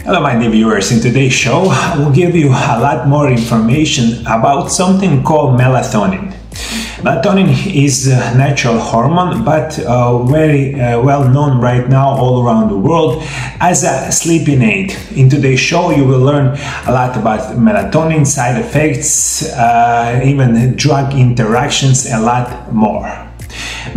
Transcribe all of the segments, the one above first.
Hello my dear viewers, in today's show I will give you a lot more information about something called melatonin. Melatonin is a natural hormone but very well known right now all around the world as a sleeping aid. In today's show you will learn a lot about melatonin, side effects, even drug interactions, and a lot more.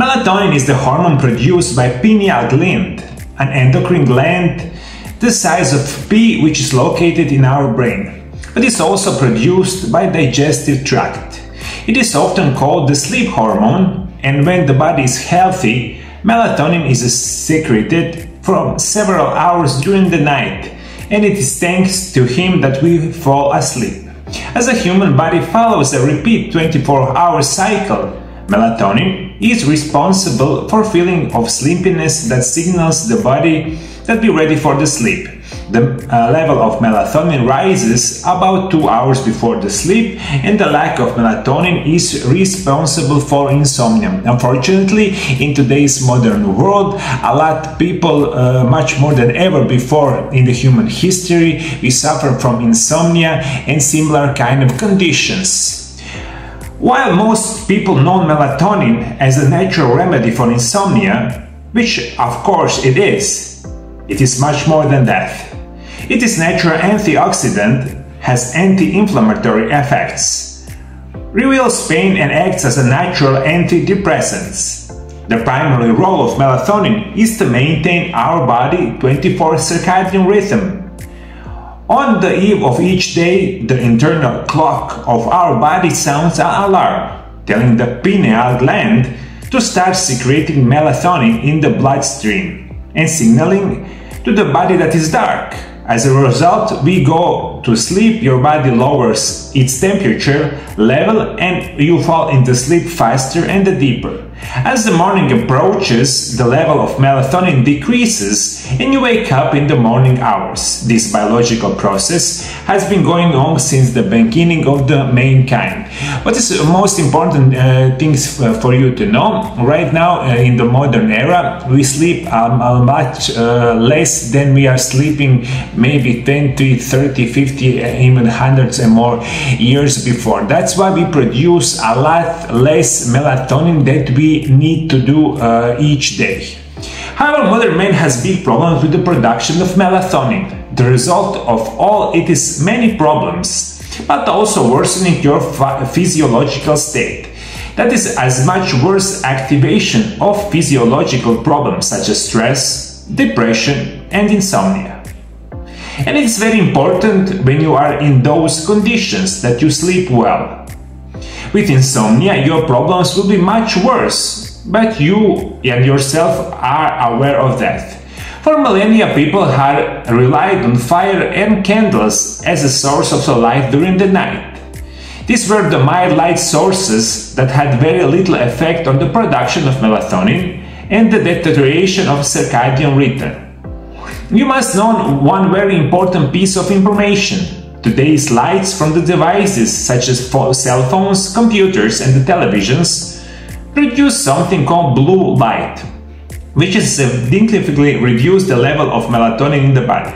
Melatonin is the hormone produced by pineal gland, an endocrine gland the size of pea, which is located in our brain, but it's also produced by digestive tract. It is often called the sleep hormone, and when the body is healthy, melatonin is secreted for several hours during the night, and it is thanks to him that we fall asleep. As the human body follows a repeat 24-hour cycle, melatonin is responsible for feeling of sleepiness that signals the body that be ready for the sleep. The level of melatonin rises about 2 hours before the sleep, and the lack of melatonin is responsible for insomnia. Unfortunately, in today's modern world, a lot of people, much more than ever before in the human history, we suffer from insomnia and similar kind of conditions. While most people know melatonin as a natural remedy for insomnia, which of course it is much more than that. It is natural antioxidant, has anti-inflammatory effects, relieves pain and acts as a natural antidepressant. The primary role of melatonin is to maintain our body 24 circadian rhythm. On the eve of each day, the internal clock of our body sounds an alarm, telling the pineal gland to start secreting melatonin in the bloodstream and signaling to the body that is dark. As a result, we go to sleep, your body lowers its temperature level and you fall into sleep faster and deeper. As the morning approaches, the level of melatonin decreases and you wake up in the morning hours. This biological process has been going on since the beginning of the mankind. What is the most important things for you to know? Right now, in the modern era, we sleep much less than we are sleeping maybe 20, 30, 50, even hundreds and more years before. That's why we produce a lot less melatonin that we need to do each day. However, modern man has big problems with the production of melatonin. The result of all it is many problems, but also worsening your physiological state. That is as much worse activation of physiological problems such as stress, depression and insomnia. And it's very important when you are in those conditions that you sleep well. With insomnia, your problems will be much worse, but you and yourself are aware of that. For millennia, people had relied on fire and candles as a source of the light during the night. These were the mild light sources that had very little effect on the production of melatonin and the deterioration of circadian rhythm. You must know one very important piece of information. Today's lights from the devices such as cell phones, computers and the televisions produce something called blue light, which is significantly reduce the level of melatonin in the body.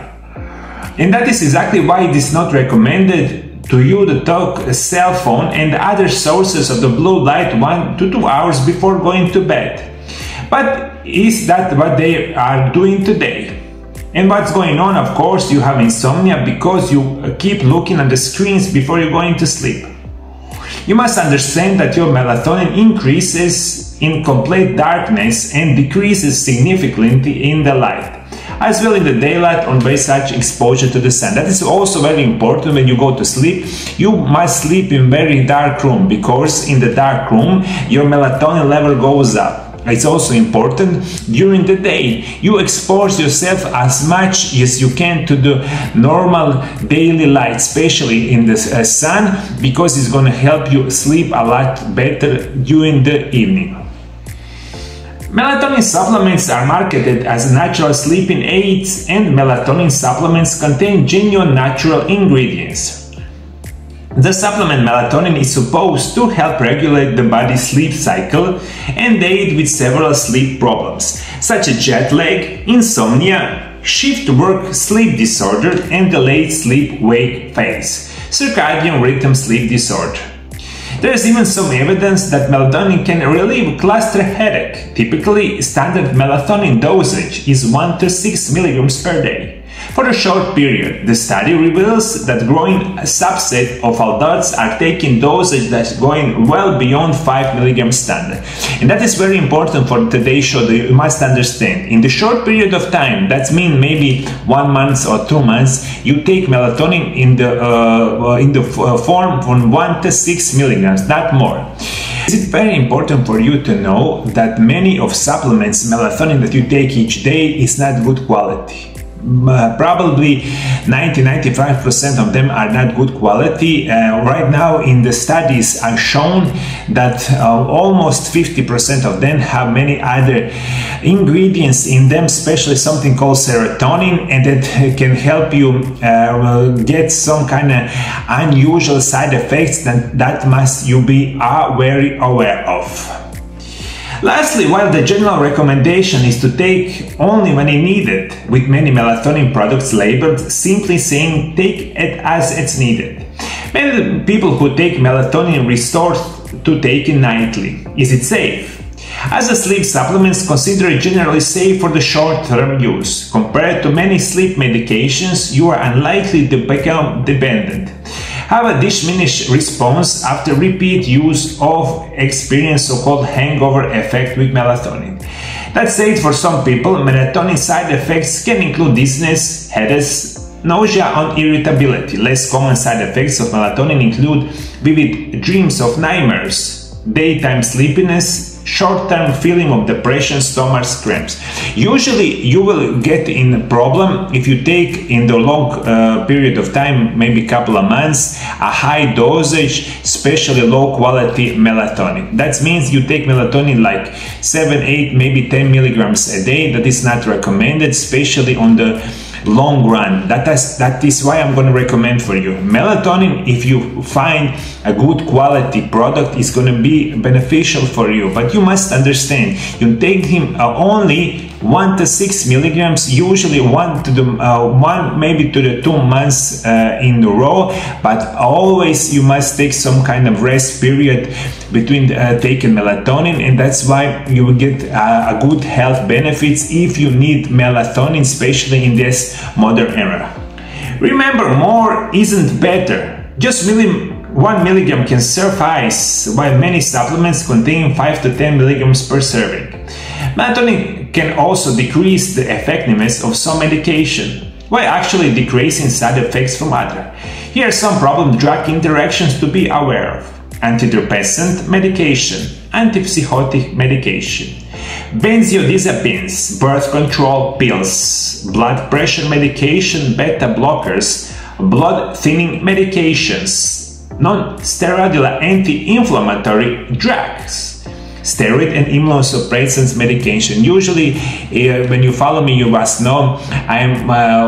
And that is exactly why it is not recommended to you to take a cell phone and other sources of the blue light 1 to 2 hours before going to bed. But is that what they are doing today? And what's going on? Of course, you have insomnia because you keep looking at the screens before you're going to sleep. You must understand that your melatonin increases in complete darkness and decreases significantly in the light, as well in the daylight or by such exposure to the sun. That is also very important when you go to sleep. You must sleep in very dark room because in the dark room your melatonin level goes up. It's also important during the day you expose yourself as much as you can to the normal daily light, especially in the sun, because it's going to help you sleep a lot better during the evening. Melatonin supplements are marketed as natural sleeping aids, and melatonin supplements contain genuine natural ingredients. The supplement melatonin is supposed to help regulate the body's sleep cycle and aid with several sleep problems, such as jet lag, insomnia, shift work sleep disorder, and delayed sleep-wake phase, circadian rhythm sleep disorder. There is even some evidence that melatonin can relieve cluster headache. Typically, standard melatonin dosage is 1 to 6 mg per day. For a short period, the study reveals that growing subset of adults are taking dosage that's going well beyond 5 mg standard. And that is very important for today's show that you must understand. In the short period of time, that means maybe 1 month or 2 months, you take melatonin in the form from 1 to 6 mg, not more. It is very important for you to know that many of supplements melatonin that you take each day is not good quality. Probably 90-95% of them are not good quality. Right now in the studies are shown that almost 50% of them have many other ingredients in them, especially something called serotonin, and that can help you get some kind of unusual side effects that must you be very aware of. Lastly, while the general recommendation is to take only when needed, with many melatonin products labeled simply saying take it as it's needed, many people who take melatonin resort to taking nightly. Is it safe? As a sleep supplements considered generally safe for the short-term use. Compared to many sleep medications, you are unlikely to become dependent. Have a diminished response after repeat use of experience so-called hangover effect with melatonin. That said, for some people, melatonin side effects can include dizziness, headaches, nausea, and irritability. Less common side effects of melatonin include vivid dreams of nightmares, daytime sleepiness, short-term feeling of depression, stomach cramps. Usually you will get in a problem if you take in the long period of time, maybe couple of months, a high dosage, especially low quality melatonin. That means you take melatonin like 7, 8, maybe 10 milligrams a day. That is not recommended, especially on the long run. That is why I'm going to recommend for you melatonin. If you find a good quality product, is going to be beneficial for you, but you must understand you take him only 1 to 6 milligrams, usually 1 maybe to the 2 months in a row, but always you must take some kind of rest period between taking melatonin, and that's why you will get a good health benefits if you need melatonin, especially in this modern era. Remember, more isn't better. Just 1 milligram can suffice, while many supplements contain 5 to 10 milligrams per serving. Melatonin can also decrease the effectiveness of some medication, while actually decreasing side effects from other. Here are some problem drug interactions to be aware of. Antidepressant medication, antipsychotic medication, benzodiazepines, birth control pills, blood pressure medication, beta blockers, blood thinning medications, non-steroidal anti-inflammatory drugs, steroid and immunosuppressants medication. Usually, when you follow me, you must know I am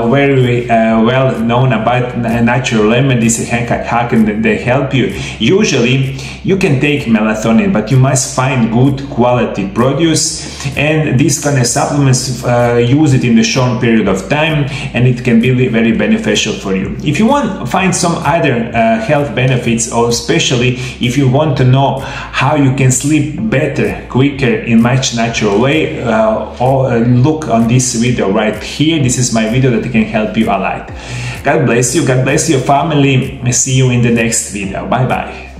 very well known about natural remedies. How can they help you? Usually, you can take melatonin, but you must find good quality produce, and these kind of supplements use it in a short period of time, and it can be very beneficial for you. If you want to find some other health benefits, or especially if you want to know how you can sleep better, quicker, in much natural way, look on this video right here. This is my video that can help you a lot. God bless you. God bless your family. See you in the next video. Bye bye.